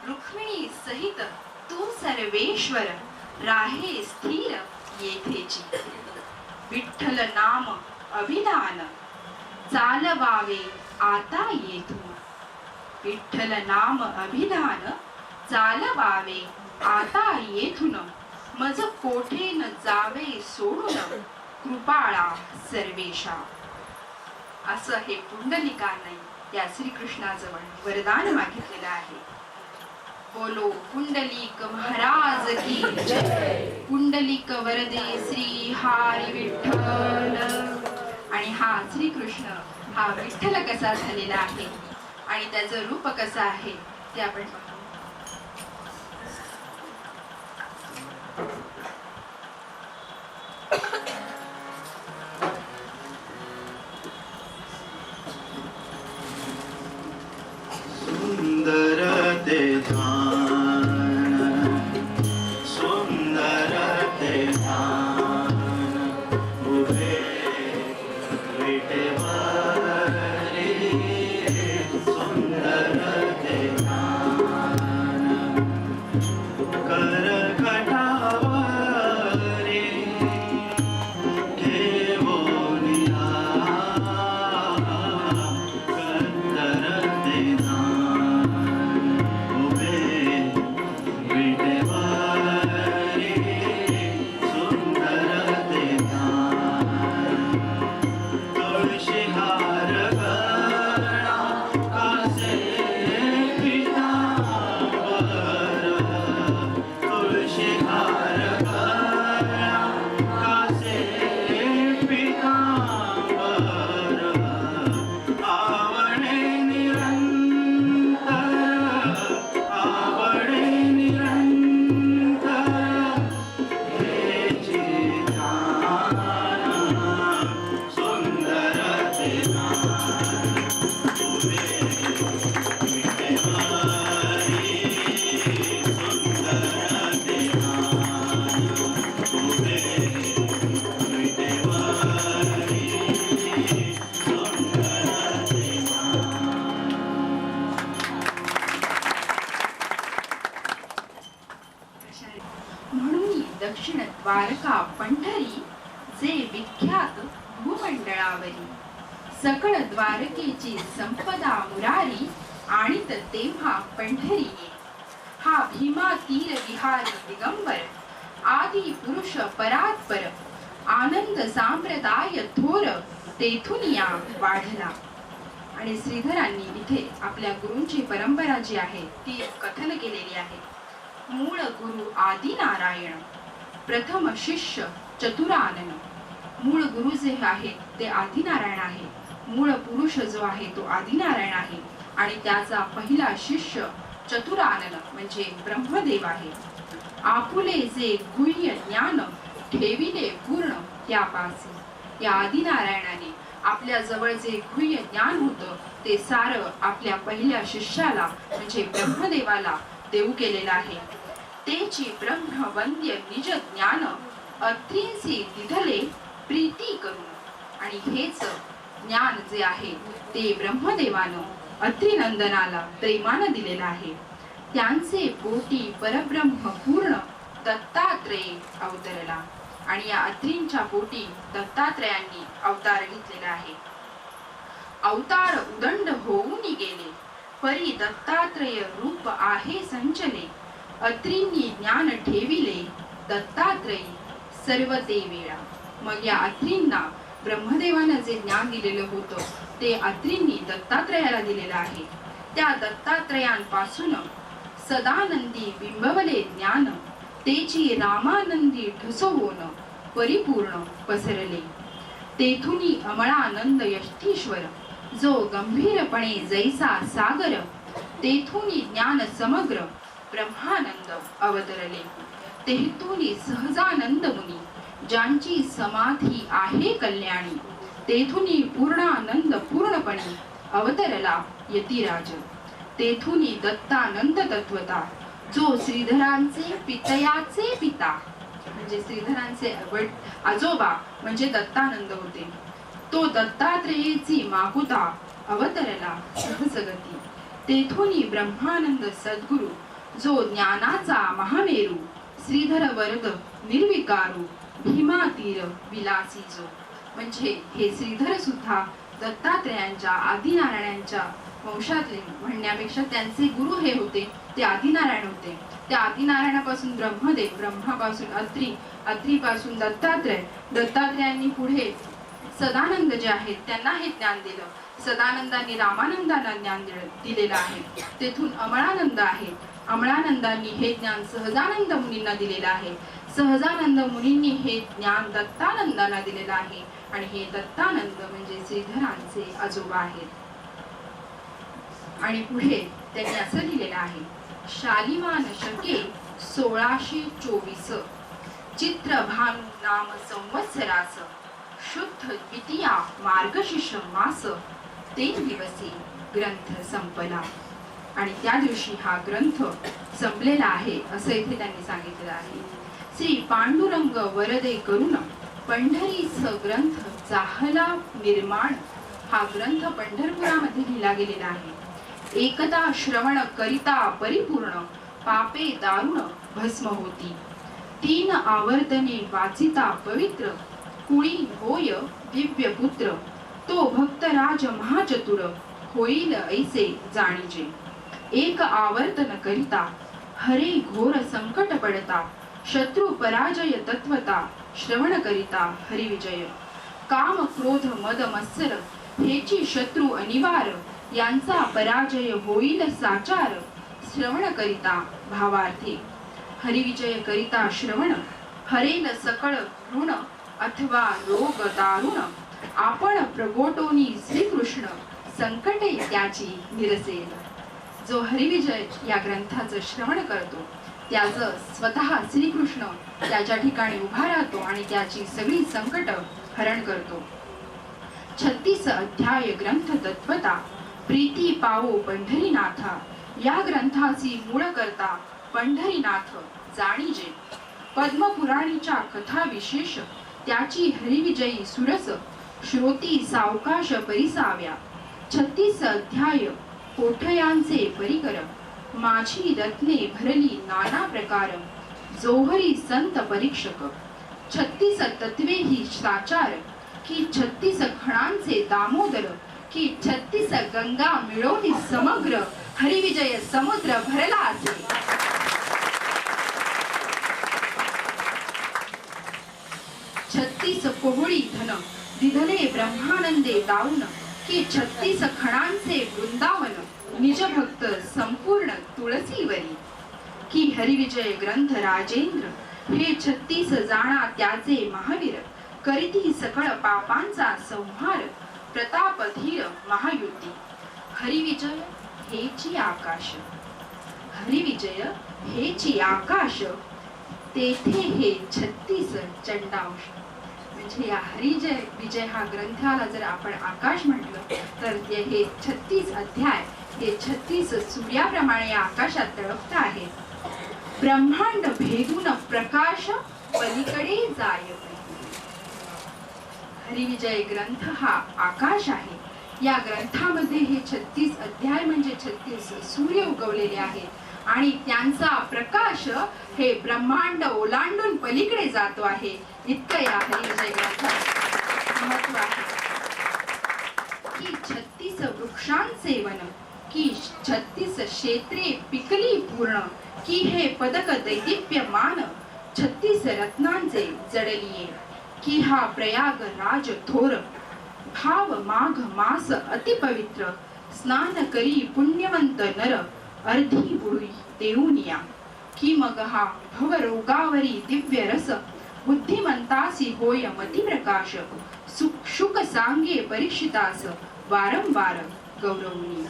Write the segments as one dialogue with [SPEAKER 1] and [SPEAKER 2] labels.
[SPEAKER 1] रुक्मिणी सहित तू सर्वेश्वर राहे स्थिर येथेची. विठ्ठल नाम अभिधान चालवावे आता येथून. विठ्ठल नाम अभिधान चालवावे आता येथून. मज कोठे न जावे सोडून कृपाळा सर्वेशा. असं हे पुंडलिकाने त्या श्रीकृष्णाजवळ वरदान मागितलेलं आहे. बोलो पुंडलिक महाराज की जय. पुंडलिक वरदे श्री हरी विठ्ठल. आणि हा श्रीकृष्ण हा विठ्ठल कसा झालेला आहे आणि त्याचं रूप कसं आहे ते आपण पाहू.
[SPEAKER 2] सुंदर ते ध्यान, सुंदर ते ध्यान, उभे विठेवरी. सुंदर ते ध्यान, कर कटावरी ठेवोनिया.
[SPEAKER 1] म्हणून दक्षिण द्वारका पंढरी जे विख्यात भूमंडळावरी. सकळ द्वारकेची संपदा मुरारी आणीत तेव्हा पंढरी. हा भीमा तीर विहारी दिगंबर आदि पुरुष परात्पर. आनंद संप्रदाय थोर तेथून या वाढला. आणि श्रीधरांनी इथे आपल्या गुरूंची परंपरा जी आहे ती कथन केलेली आहे. मूळ गुरु आदि नारायण, प्रथम शिष्य चतुरानन. मूळ गुरु जे आहेत ते आदिनारायण आहे. मूळ पुरुष जो आहे तो आदिनारायण आहे आणि त्याचा पहिला शिष्य चतुरानन म्हणजे ब्रह्मदेव आहे. आपुले जे गुह्य ज्ञान ठेविले पूर्ण त्यापासी. या आदिनारायणाने आपल्या जवळ जे गुह्य ज्ञान होतं ते सारं आपल्या पहिल्या शिष्याला म्हणजे ब्रह्मदेवाला देऊ केलेलं आहे. तेची ब्रह्मवंद्य निज ज्ञान अत्रींसी दिधले प्रीती करून. आणि हेच ज्ञान जे आहे ते ब्रह्मदेवानं अत्रिनंदनाला प्रेमानं दिलेलं आहे. त्यांचे पोटी परब्रह्म पूर्ण दत्तात्रेय अवतरला. आणि या अत्रींच्या पोटी दत्तात्रेयांनी अवतार घेतलेला आहे. अवतार उदंड होऊन गेले परी दत्तात्रेय रूप आहे संचले. अत्रींनी ज्ञान ठेविले दत्तात्रेयी सर्व ते वेळा. मग या अत्रींना ब्रह्मदेवानं जे ज्ञान दिलेलं होतं ते अत्रींनी दत्तात्रेयाला दिलेलं आहे. त्या दत्तात्रेयांपासून सदानंदी बिंबवले ज्ञान तेची रामानंदी ठसवून परिपूर्ण पसरले. तेथुनी अमळानंद यष्टीश्वर जो गंभीरपणे जैसा सागर. तेथुनी ज्ञान समग्र ब्रह्मानंद अवतरले. तेथुनी सहजानंद मुनी ज्यांची समाधी आहे कल्याणी. तेथुनी पूर्णानंद पूर्णपणे अवतरला यतिराज. तेथुनी दत्तानंद तत्वता जो श्रीधरांचे पितयाचे पिता म्हणजे श्रीधरांचे आजोबा म्हणजे दत्तानंद होते. तो दत्तात्रेयची माकुता अवतरला सहजगती. तेथुनी ब्रह्मानंद सद्गुरु जो ज्ञानाचा महामेरू, श्रीधर वरद निर्विकारू, भीमा तीर विलासी जो. म्हणजे हे श्रीधर सुद्धा दत्तात्रेयांच्या आदिनारायणांच्या वंशातले म्हणण्यापेक्षा त्यांचे गुरु हे होते ते आदिनारायण होते. त्या आदिनारायणापासून ब्रह्मदेव, ब्रह्मापासून अत्री, अत्रीपासून दत्तात्रय, दत्तात्रयांनी पुढे सदानंद जे आहेत त्यांना हे ज्ञान दिलं. सदानंदांनी रामानंदांना ज्ञान दिलेलं आहे. तेथून अमळानंद आहे. अमळानंदांनी हे ज्ञान सहजानंद मुनींना दिलेलं आहे. सहजानंद मुनींनी हे ज्ञान दत्तानंदांना दिलेलं आहे. आणि हे दत्तानंद म्हणजे श्रीधरांचे आजोबा आहेत. आणि पुढे त्यांनी असं लिहिलेलं आहे, शालिवान शके 1624 चित्रभानु नाम संवत्सरास शुद्ध द्वितीया मार्गशीर्ष मास 3 दिवसी ग्रंथ संपला. आणि त्या दिवशी हा ग्रंथ संपलेला आहे असं इथे त्यांनी सांगितलेलं आहे. श्री पांडुरंग वरदे करुण पंढरीस ग्रंथ चाहला निर्माण. हा ग्रंथ पंढरपुरामध्ये लिहिला गेलेला आहे. एकदा श्रवण करिता परिपूर्ण पापे दारुण भस्म होती. 3 आवर्तने वाचिता पवित्र कुळी होय दिव्य पुत्र. तो भक्तराज महाचतुर होईल ऐसे जाणीजे. एक आवर्तन करिता हरे घोर संकट पडता. शत्रु पराजय तत्वता श्रवण करिता हरिविजय. काम क्रोध मद मत्सर हेची शत्रु अनिवार. यांचा पराजय होईल साचार श्रवण करिता भावार्थे. हरिविजय करिता श्रवण हरेल सकळ ऋण अथवा रोग दारुण. आपण प्रगोटोनी श्रीकृष्ण संकटे त्याची निरसेल. जो हरिविजय या ग्रंथाचं श्रवण करतो त्याचं स्वतः श्रीकृष्ण त्याच्या ठिकाणी उभा राहतो आणि त्याची सगळी संकट हरण करतो. 36 अध्याय ग्रंथ तत्वता प्रीती पावो पंढरीनाथा. या ग्रंथाची मूळ करता पंढरीनाथ जाणीजे. पद्मपुराणीच्या कथा विशेष त्याची हरिविजयी सुरस श्रोती सावकाश परिसाव्या. 36 अध्याय कोठयांचे परिकर माझी रत्ने भरली नाना प्रकार. जोहरी संत परीक्षक 36 तत्वे ही साचार की 36 खणांचे दामोदर की 36 गंगा मिळवली समग्र हरिविजय समुद्र भरला असे. 36 कोहळी धन दिधले ब्रह्मानंदे दाऊन की 36 खणांचे वृंदावन निज भक्त संपूर्ण तुळसीवरी. की हरिविजय ग्रंथ राजेंद्र हे 36 जाणा त्याचे महावीर. करीती सकळ पापांचा संहार प्रताप धीर महायुती. हरिविजय हेची आकाश. हरिविजय हेची आकाश तेथे हे 36 चंडांश. म्हणजे या हरिजय विजय हा ग्रंथाला जर आपण आकाश म्हटलं तर हे 36 अध्याय हे 36 सूर्याप्रमाणे आकाशात तळपत आहेत. ब्रह्मांड भेदून प्रकाश पलीकडे जाय. हरिविजय ग्रंथ हा आकाश आहे. या ग्रंथामध्ये हे 36 अध्याय म्हणजे 36 सूर्य उगवलेले आहेत आणि त्यांचा प्रकाश हे ब्रह्मांड ओलांडून पलीकडे जातो आहे. इतकं या हरिविजय ग्रंथात महत्व आहे. की 36 वृक्षांचे वन की 36 क्षेत्रे पिकली पूर्ण. की हे पदक दैदिप्यमान 36 रत्नांचे जडलिये. की हा प्रयाग राज थोर भाव माघ मास अतिपवित्र. स्नान करी पुण्यवंत नर अर्धी बुडी देऊनिया. की मग हा भवरोगावरी दिव्य रस बुद्धिमंतासी होय मती प्रकाश. शुक सांगे परीक्षितास वारंवार गौरवनी.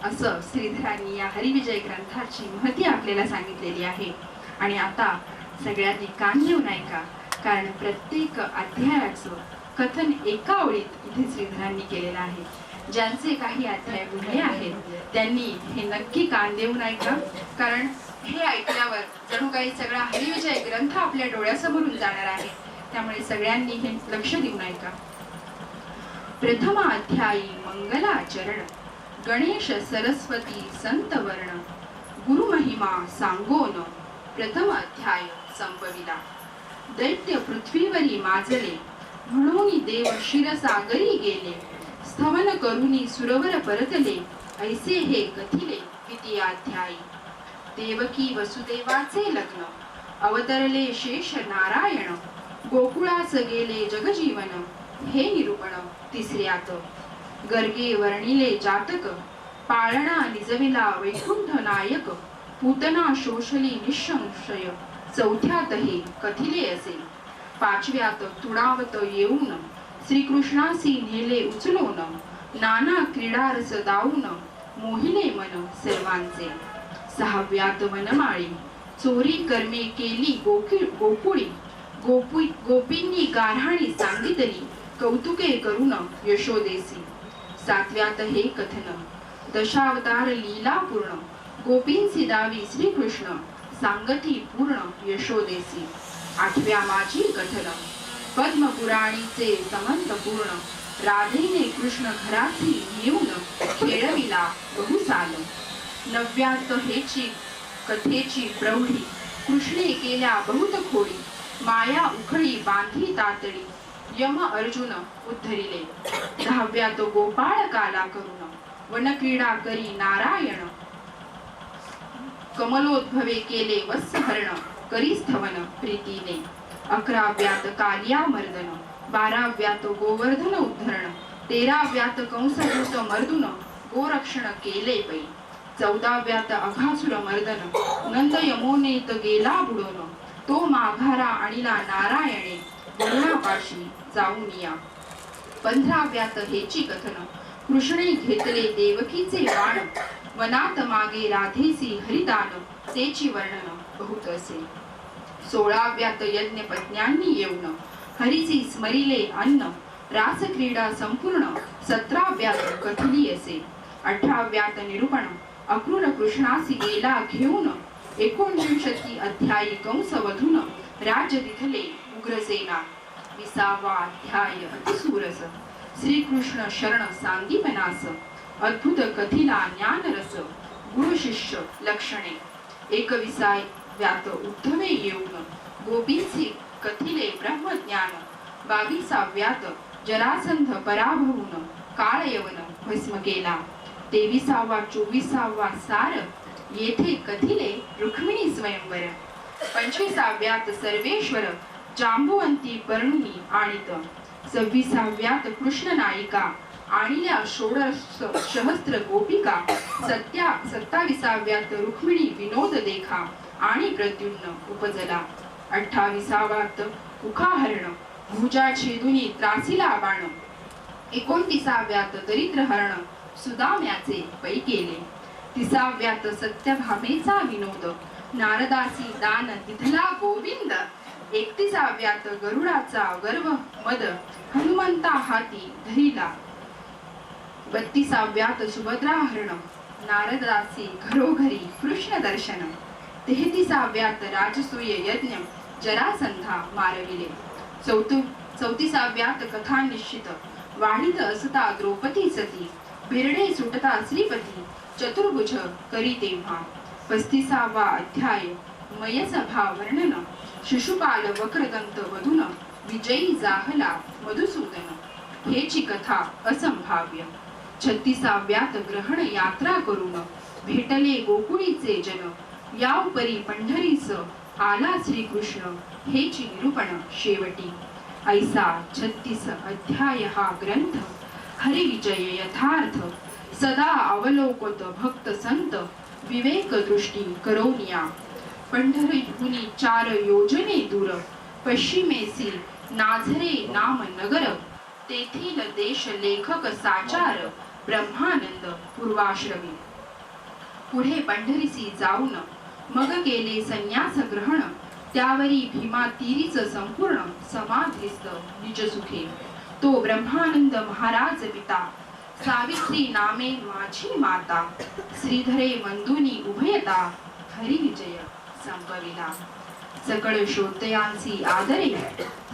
[SPEAKER 1] असं श्रीधरांनी या हरिविजय ग्रंथाची महती आपल्याला सांगितलेली आहे. आणि आता सगळ्यांनी कान घेऊन ऐका, कारण प्रत्येक अध्यायाचं कथन एका ओळीत इथे श्रीधरांनी केलेलं आहे. ज्यांचे काही अध्याय बुडले आहेत त्यांनी हे नक्की कान देऊन ऐका, कारण हे ऐकल्यावर जणू काही सगळा हरिविजय ग्रंथ आपल्या डोळ्यासमोरून जाणार आहे. त्यामुळे सगळ्यांनी हे लक्ष देऊन ऐका. प्रथम अध्यायी मंगलाचरण गणेश सरस्वती संत वर्ण गुरु महिमा महिमा सांगोन प्रथम अध्याय संपविला. दैत्य पृथ्वीवरी माजले, म्हणून देव क्षीरसागरी गेले. स्थवन करुनी सुरवर परतले, ऐसे हे कथिले द्वितीयाध्यायी. देवकी वसुदेवाचे लग्न, अवतरले शेष नारायण. गोकुळास गेले जगजीवन, हे निरूपण तिसऱ्यात. गर्गे वर्णिले जातक, पाळणा निजविला वैकुंठ नायक. पूतना शोषली निःसंशय, चौथ्यात हे कथिले असे. पाचव्यात तुणावत येऊन, श्रीकृष्णासी नेले उचलून. नाना क्रीडारस दाऊन, मोहिले मन सर्वांचे. सहाव्यात वनमाळी, चोरी कर्मे केली गोकुळी. गोपींनी गाऱ्हाणी सांगितली, कौतुके करून यशोदेसी. सातव्यात हे कथन, दशावतार लीला पूर्ण. गोपींसी दावी श्रीकृष्ण, सांगती पूर्ण यशोदेसी. आठव्या माझी कथन, पद्मपुराणीचे समंत पूर्ण. राधेने कृष्ण घरासी नेऊन, खेळविला बहुसाल. नवव्यात हेची कथेची प्रौढी, कृष्णे केल्या बहुत खोडी. माया उखळी बांधी तातडी, यम अर्जुन उद्धरिले. दहाव्यात गोपाळ काला करून, वनक्रीडा करी नारायण. कमलोद्भवे केले वत्सहरण, करी स्थवन प्रीतीने. अकराव्यात कालिया मर्दन, बाराव्यात गोवर्धन उद्धरण. तेराव्यात कंसदूत मर्दुन, गोरक्षण केले पै. चौदाव्यात अघासुर मर्दन, नंद यमुनेत गेला बुडून. तो माघारा आणिला नारायणे, वरुणापाशी जाऊन या. 15व्यात हेची कथन, कृष्णे घेतले देवकीचे बाण. वनात मागे राधेसी हरिदान, तेची वर्णन बहुत असे. 16व्यात यज्ञ पत्न्यांनी येऊन, हरीची स्मरिले अन्न. रासक्रीडा संपूर्ण, 17व्यात कथली असे. 18व्यात निरूपण, अक्रूर कृष्णासी गेला घेऊन. 29 अध्यायी कंस वधून, राज्य दिथले उग्रसेना. 20वा अध्याय अतिसूरस, श्रीकृष्ण शरण सांगीपनास. अद्भुत कथिला ज्ञानरस, गुरु शिष्य लक्षणे. 21व्यात उद्धवे येऊन, गोपींसी कथिले ब्रह्मज्ञान. 22व्यात जरासंध पराभवून, काळयवन भस्म केला. 23वा 24वा सार, येथे कथिले रुक्मिणी स्वयंवर. 25व्यात सर्वेश्वर, जांबुवंती पर्णुनी आणित. 26व्यात कृष्ण नायिका, आणिल्या 16 सहस्त्र गोपिका. 27व्यात रुक्मिणी विनोद देखा, आणि प्रद्युम्न उपजला. 28व्यात उखाहरण, भुजा छेदुनी त्रासिला बाण. 29व्यात दरिद्रहरण, सुदाम्याचे पै केले. 30व्यात सत्यभामेचा विनोद, नारदासी दान दिधला गोविंद. 31व्यात गरुडाचा गर्व मद, हनुमंता हाती धरिला. 32व्यात सुभद्राहरण, नारदासी घरोघरी कृष्ण दर्शन. 33व्यात राजसूय यज्ञ, जरासंधा मारविले. 34व्यात कथा निश्चित, वाढीत असता द्रौपदी सती. बिरडे सुटता श्रीपती, चतुर्भुज करी तेव्हा. 35वा अध्याय मयसभा वर्णन, शिशुपाल वक्रदंत वधून. विजयी जाहला मधुसूदन, हेची कथा असंभाव्य. 36व्यात ग्रहण यात्रा करून, भेटले गोकुळीचे जन. याउपरी पंढरीस आला श्रीकृष्ण, हेची निरूपण शेवटी. ऐसा 36 अध्याय हा ग्रंथ, हरिविजय यथार्थ. सदा अवलोकत भक्त संत, विवेक दृष्टी करोनिया. पंढरीहुनी 4 योजने दूर, पश्चिमेसी नाझरे नाम नगर. तेथील देश लेखक साचार, ब्रह्मानंद पूर्वाश्रमी. पुढे पंढरीसी जाऊन, मग केले संन्यास ग्रहण. त्यावरी भीमा तीरीच संपूर्ण, समाधिस्थ निजसुखे. तो ब्रह्मानंद महाराज पिता, सावित्री नामे माझी माता. श्रीधरे मंदुनी उभयता, हरिविजय संपविला. सकळ श्रोतयांसी आदरे,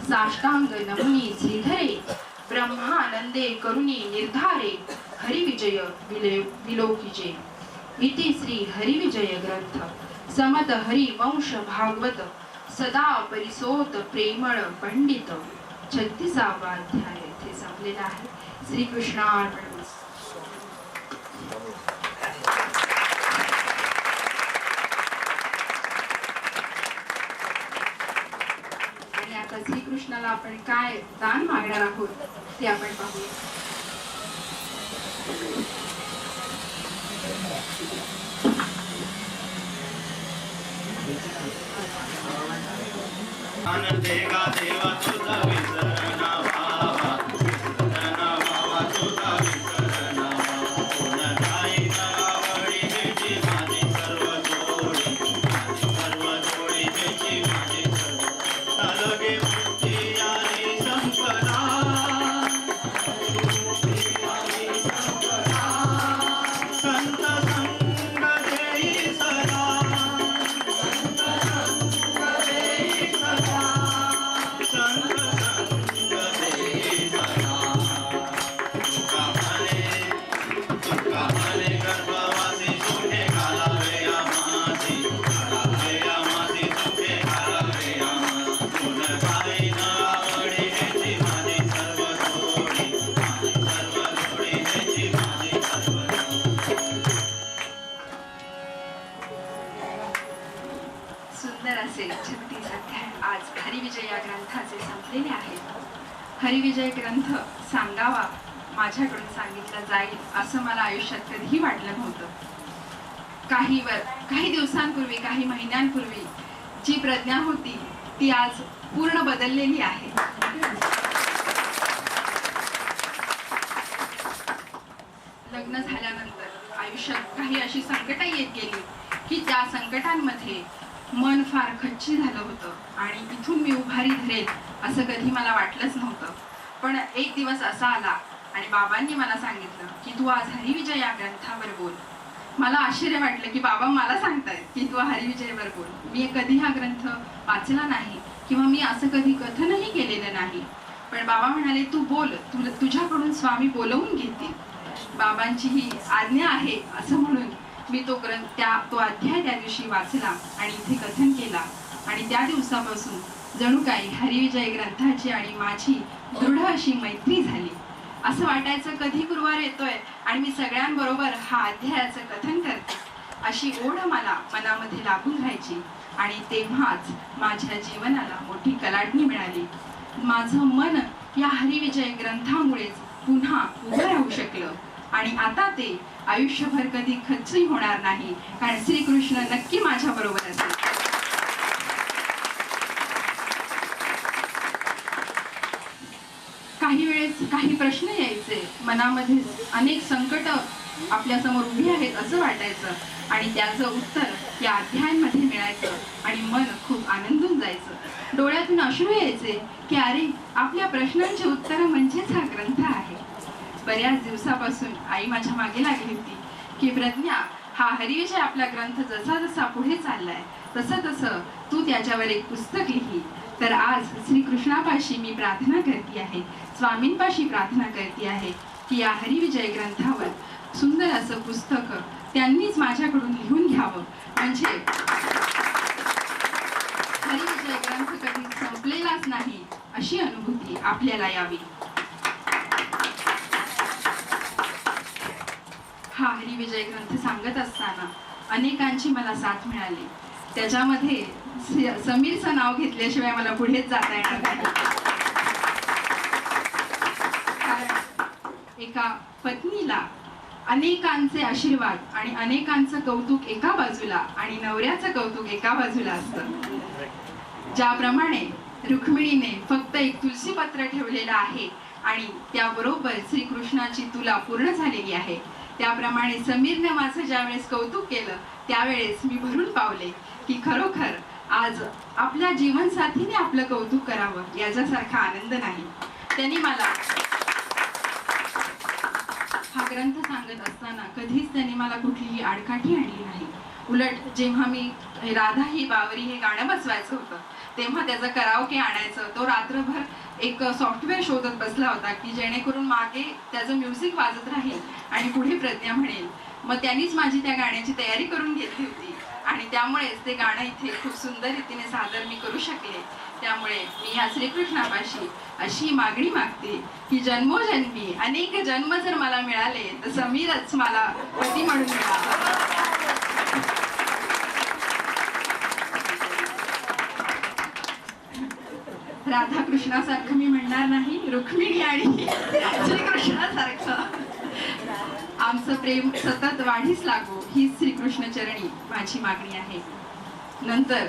[SPEAKER 1] साष्टांग नमुनी श्रीधरे. ब्रह्मानंदे करुणी निर्धारे, हरिविजय विलोकिजे. इति श्री हरिविजय ग्रंथ समत हरी वंश भागवत सदा परिसोत प्रेमळ पंडित. 36वा अध्याय इथे संपलेला आहे. श्रीकृष्णार्पण. आणि आता श्रीकृष्णाला आपण काय दान मागणार आहोत ते आपण पाहूया.
[SPEAKER 2] देगा देवा तुझा विसर ना व्हावा, विसर ना व्हावा तुझा विसर ना व्हावा. कोण जाई आवडी बेची माझी सर्व जोडी, माझी सर्व जोडी बेची माझी सर्व. अलगे मुक्ती आणि संपदा, संत संग देई सदा.
[SPEAKER 1] सुंदर असे 36 अध्याय आज हरिविजय या ग्रंथाचे संपलेले आहेत. हरिविजय ग्रंथ सांगावा, माझ्याकडून सांगितला जाईल असं मला आयुष्यात कधीही वाटलं नव्हतं. काही दिवसांपूर्वी, काही महिन्यांपूर्वी जी प्रज्ञा होती ती आज पूर्ण बदललेली आहे. लग्न झाल्यानंतर आयुष्यात काही अशी संकटं येत गेली की त्या संकटांमध्ये मन फार खच्ची झालं होतं आणि इथून मी उभारी धरेल असं कधी मला वाटलंच नव्हतं. पण एक दिवस असा आला आणि बाबांनी मला सांगितलं की तू आज हरिविजय या ग्रंथावर बोल. मला आश्चर्य वाटलं की बाबा मला सांगतायत की तू हरिविजयवर बोल. मी कधी हा ग्रंथ वाचला नाही किंवा मी असं कधी कथनही केलेलं नाही. पण बाबा म्हणाले तू बोल, तुझ्याकडून स्वामी बोलवून घेतील. बाबांची ही आज्ञा आहे असं म्हणून मी तो अध्याय त्या दिवशी वाचला आणि इथे कथन केला. आणि त्या दिवसापासून जणू काही हरिविजय ग्रंथाची आणि माझी दृढ अशी मैत्री झाली. असं वाटायचं कधी गुरुवार येतोय आणि मी सगळ्यांबरोबर हा अध्यायाचं कथन करते अशी ओढ मला मनामध्ये लागून राहायची. आणि तेव्हाच माझ्या जीवनाला मोठी कलाटणी मिळाली. माझं मन या हरिविजय ग्रंथामुळेच पुन्हा उभं राहू शकलं आणि आता ते आयुष्यभर कधी खच्ची होणार नाही, कारण श्रीकृष्ण नक्की माझ्या बरोबर असेल. काही वेळेस काही प्रश्न यायचे मनामध्ये, अनेक संकट आपल्या समोर उभी आहेत असं वाटायचं आणि त्याचं उत्तर या अध्यायांमध्ये मिळायचं आणि मन खूप आनंदून जायचं. डोळ्यातून अश्रू यायचे की अरे आपल्या प्रश्नांची उत्तरं म्हणजेच हा ग्रंथ आहे. बऱ्याच दिवसापासून आई माझ्या मागे लागली होती की प्रज्ञा, हा हरिविजय आपला ग्रंथ जसा जसा पुढे चाललाय तसं तसं तू त्याच्यावर एक पुस्तक लिही. तर आज श्रीकृष्णापाशी मी प्रार्थना करते आहे, स्वामींपाशी प्रार्थना करते आहे की या हरिविजय ग्रंथावर सुंदर असं पुस्तक त्यांनीच माझ्याकडून लिहून घ्यावं, म्हणजे हरिविजय ग्रंथ कधी संपलेलाच नाही अशी अनुभूती आपल्याला यावी. हा हरिविजय ग्रंथ सांगत असताना अनेकांची मला साथ मिळाली. त्याच्यामध्ये समीरचं नाव घेतल्याशिवाय मला पुढेच जाता येणार नाही. कारण एका पत्नीला अनेकांचे आशीर्वाद आणि अनेकांचं कौतुक एका बाजूला आणि नवऱ्याचं कौतुक एका बाजूला असतं. ज्याप्रमाणे रुक्मिणीने फक्त एक तुलसीपत्र ठेवलेलं आहे आणि त्याबरोबर श्रीकृष्णाची तुला पूर्ण झालेली आहे, त्याप्रमाणे समीरने माझं ज्यावेळेस कौतुक केलं त्यावेळेस मी भरून पावले की खरोखर आज आपल्या जीवनसाथीने आपलं कौतुक करावं याच्यासारखा आनंद नाही. त्यांनी मला हा ग्रंथ सांगत असताना कधीच त्यांनी मला कुठलीही आडकाठी आणली नाही. उलट जेव्हा मी राधा ही बावरी हे गाणं बसवायचं होतं तेव्हा त्याचा कराओके आणायचं, तो रात्रभर एक सॉफ्टवेअर शोधत बसला होता की जेणेकरून मागे त्याचं म्युझिक वाजत राहील आणि पुढे प्रज्ञा म्हणेल. मग त्यांनीच माझी त्या गाण्याची तयारी करून घेतली होती आणि त्यामुळेच ते गाणं इथे खूप सुंदर रीतीने सादर मी करू शकले. त्यामुळे मी या श्रीकृष्णापाशी अशी मागणी मागते की जन्मोजन्मी अनेक जन्म जर मला मिळाले तर समीरच मला पती म्हणून मिळाला. राधाकृष्णासारखं मी म्हणणार नाही, रुक्मिणी आणि श्रीकृष्णासारखं. आमचं प्रेम सतत वाढीस लागो ही श्रीकृष्ण चरणी माझी मागणी आहे. नंतर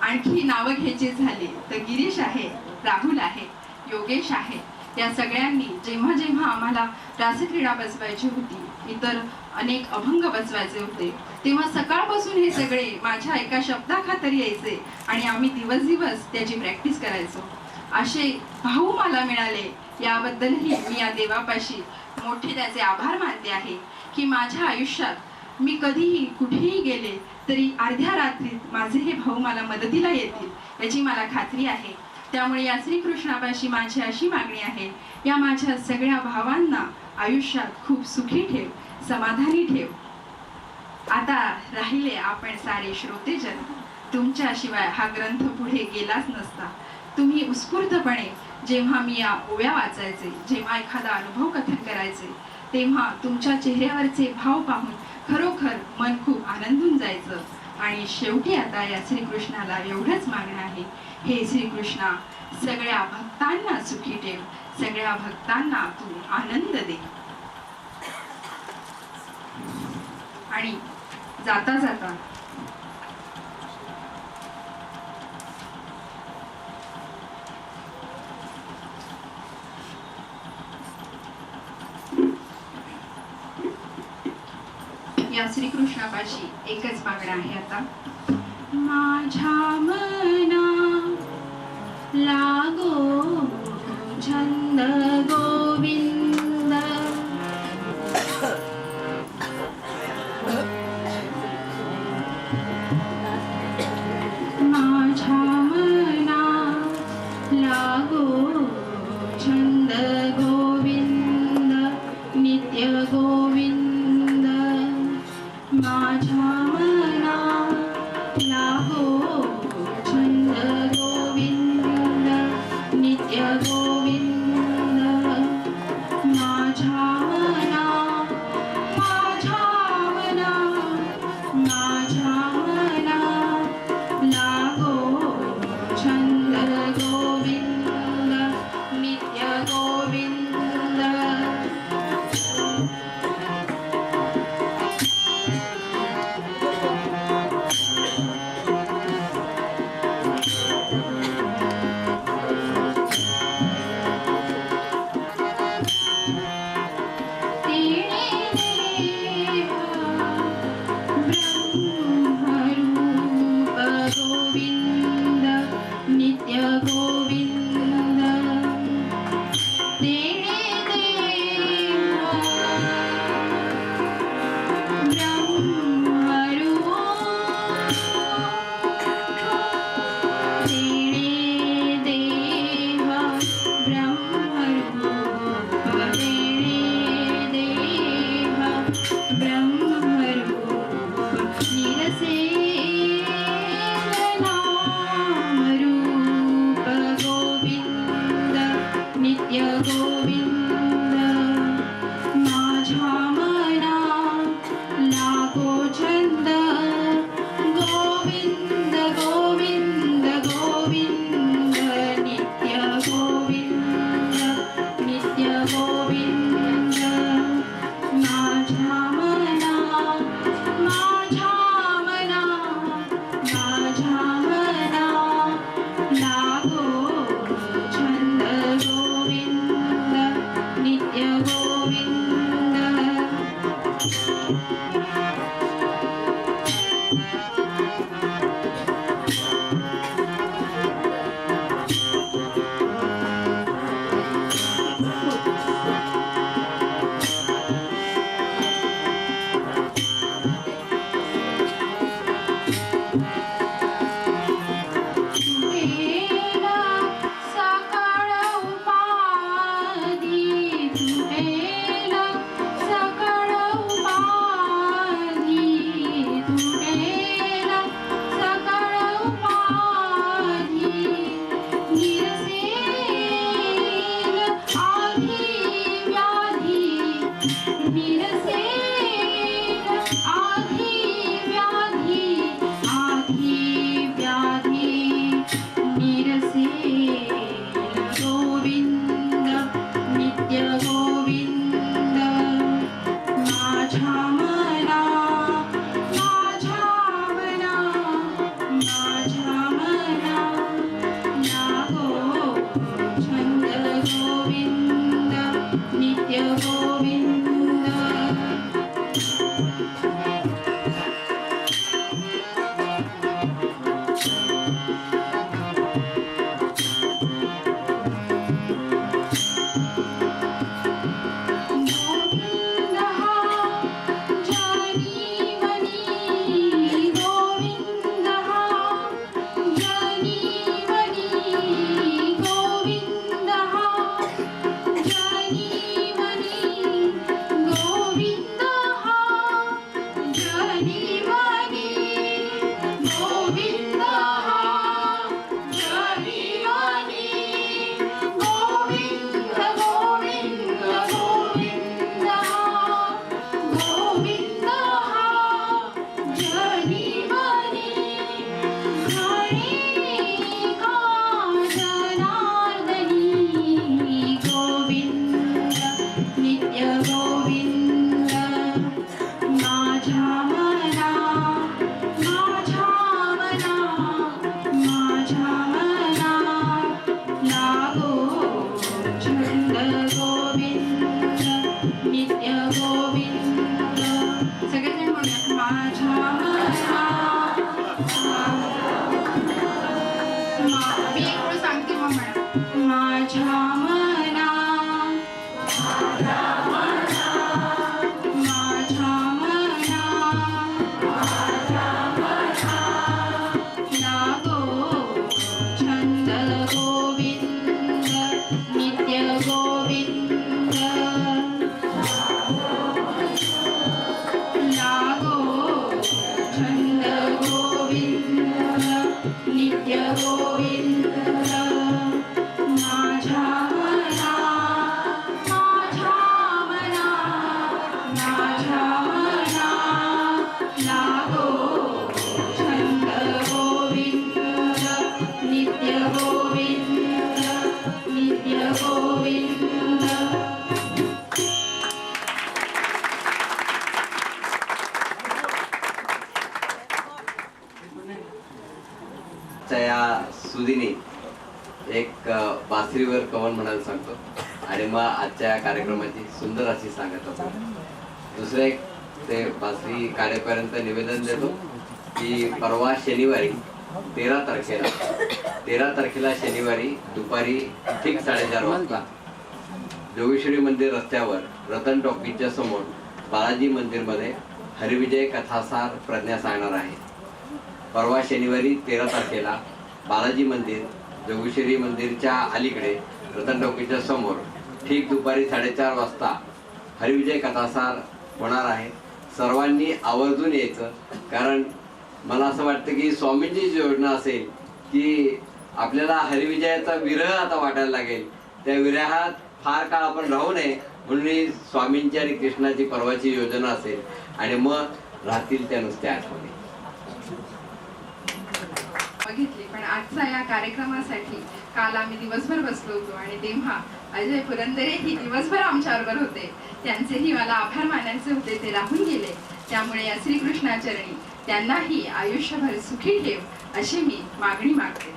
[SPEAKER 1] आणखी नावं घ्यायची झाली तर गिरीश आहे, राहुल आहे, योगेश आहे. या सगळ्यांनी जेव्हा जेव्हा आम्हाला रासक्रीडा बसवायची होती, इतर अनेक अभंग बसवायचे होते, तेव्हा सकाळपासून हे सगळे माझ्या एका शब्दाखातर यायचे आणि आम्ही दिवस दिवस त्याची प्रॅक्टिस करायचो. असे भाऊ मला मिळाले याबद्दलही मी या देवापाशी मोठे त्याचे आभार मानते आहे की माझ्या आयुष्यात मी कधीही कुठेही गेले तरी अर्ध्या रात्रीत माझे हे भाऊ मला मदतीला येतील याची मला खात्री आहे. त्यामुळे या श्रीकृष्णापाशी माझी अशी मागणी आहे, या माझ्या सगळ्या भावांना आयुष्यात खूप सुखी ठेव, समाधानी ठेव. आता राहिले आपण सारे श्रोतेजन. तुमच्याशिवाय हा ग्रंथ पुढे गेलाच नसता. तुम्ही उत्स्फूर्तपणे जेव्हा मी या ओव्या वाचायचे, जेव्हा एखादा अनुभव कथन करायचे, तेव्हा तुमच्या चेहऱ्यावरचे भाव पाहून खरोखर मन खूप आनंदून जायचं. आणि शेवटी आता या श्रीकृष्णाला एवढंच मागणं आहे, हे श्रीकृष्णा सगळ्या भक्तांना सुखी ठेव, सगळ्या भक्तांना तू आनंद दे. आणि जाता जाता या श्रीकृष्णापाशी एकच मागणं आहे आता. माझ्या मना लागो छंद गोविंद, माझ्या मना लागो छंद गोविंद, नित्य गोविंद. माझ्या मना लागो छंद गोविंद, नित्य गोविंद. माझ्या मना माझ्या मना लागो छंद गोविंद नित्य गोविंद लागो छंद गोविंद नित्य गोविंद माझ्या मना माझ्या मना माझ्या मना लागो छंद गोविंद नित्य गोविंद नित्य गोविंद.
[SPEAKER 3] या सुदीने एक बासरीवर कवन म्हणायला सांगतो आणि मग आजच्या कार्यक्रमाची सुंदर अशी सांगत होतो. दुसरं एक ते बासरी कार्यपर्यंत निवेदन देतो की परवा शनिवारी 13 तारखेला शनिवारी दुपारी ठीक 4:30 वाजता जोगेश्वरी मंदिर रस्त्यावर रतन टॉकीजच्या समोर बालाजी मंदिरमध्ये हरिविजय कथासार प्रज्ञा सांगणार आहे. परवा शनिवारी 13 तारखेला बालाजी मंदिर जोगेश्वरी मंदिरच्या अलीकडे रतन टॉकीजच्या समोर ठीक दुपारी 4:30 वाजता हरिविजय कथासार होणार आहे. सर्वांनी आवर्जून यायचं, कारण मला असं वाटतं की स्वामींची योजना असेल की आपल्याला हरिविजयाचा विरह आता वाटायला लागेल. त्या विरहात फार काळ आपण राहू नये म्हणून स्वामींची आणि कृष्णाची परवाची योजना असेल आणि मग राहतील त्या नुसत्या आठवणी.
[SPEAKER 1] बघितली, पण आजचा या कार्यक्रमासाठी काल आम्ही दिवसभर बसलो होतो आणि तेव्हा अजय पुरंदरेही दिवसभर आमच्याबरोबर होते. त्यांचेही मला आभार मानायचे होते, ते राहून गेले. त्यामुळे या श्रीकृष्णाचरणी त्यांनाही आयुष्यभर सुखी ठेव अशी मी मागणी मागते.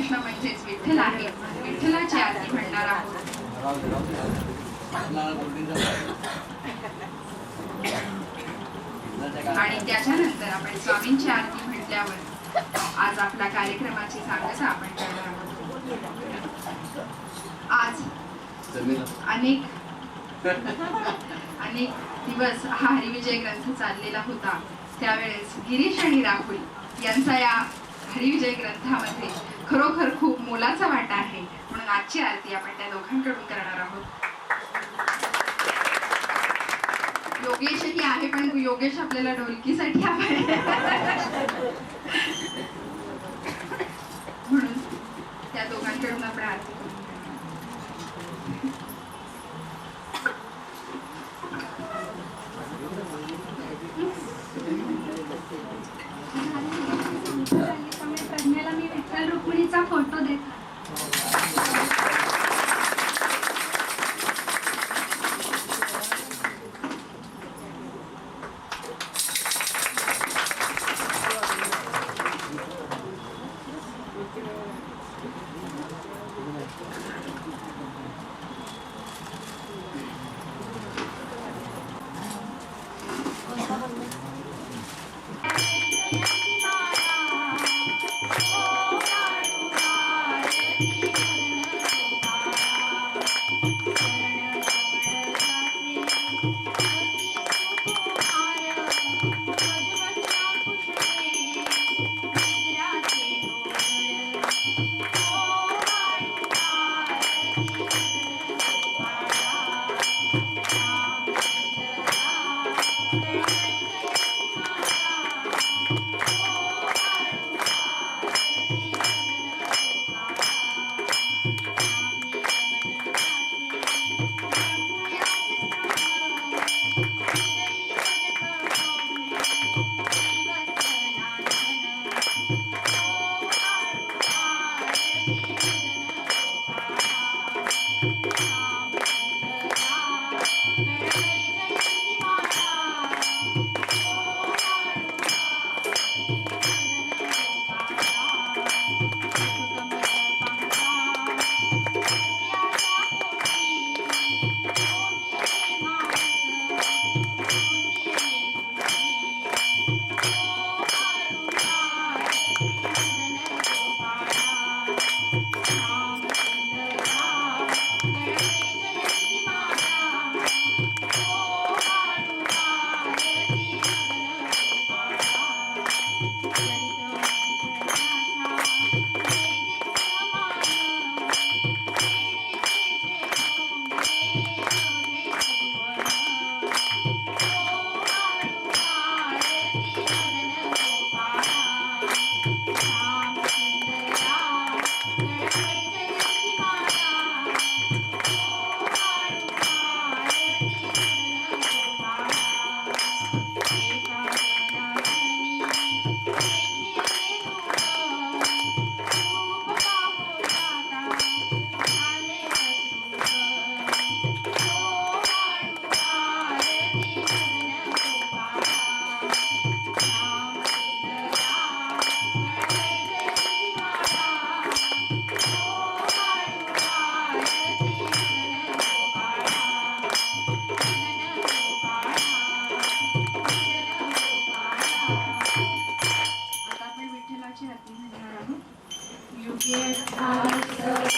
[SPEAKER 1] कृष्ण म्हणजेच विठ्ठल आहे. विठ्ठलाची आरती म्हणणार आहोत. आणि त्याच्यानंतर आपण स्वामींची आरती म्हटल्यावर आज आपल्या कार्यक्रमाची सांगता आपण करणार आहोत. आज अनेक दिवस हा हरिविजय ग्रंथ चाललेला होता. त्यावेळेस गिरीश आणि राहुल यांचा या हरिविजय ग्रंथामध्ये खरोखर खूप मोलाचा वाटा आहे. म्हणून आजची आरती आपण त्या दोघांकडून करणार आहोत. योगेशही आहे, पण योगेश आपल्याला ढोलकीसाठी हवाय म्हणून त्या दोघांकडून आपण आरती करू.
[SPEAKER 4] प्रज्ञाला मी विठ्ठल रुक्मिणीचा फोटो देते.
[SPEAKER 1] आता आपण विठ्ठलाची आरती म्हणणार आहोत. योगेश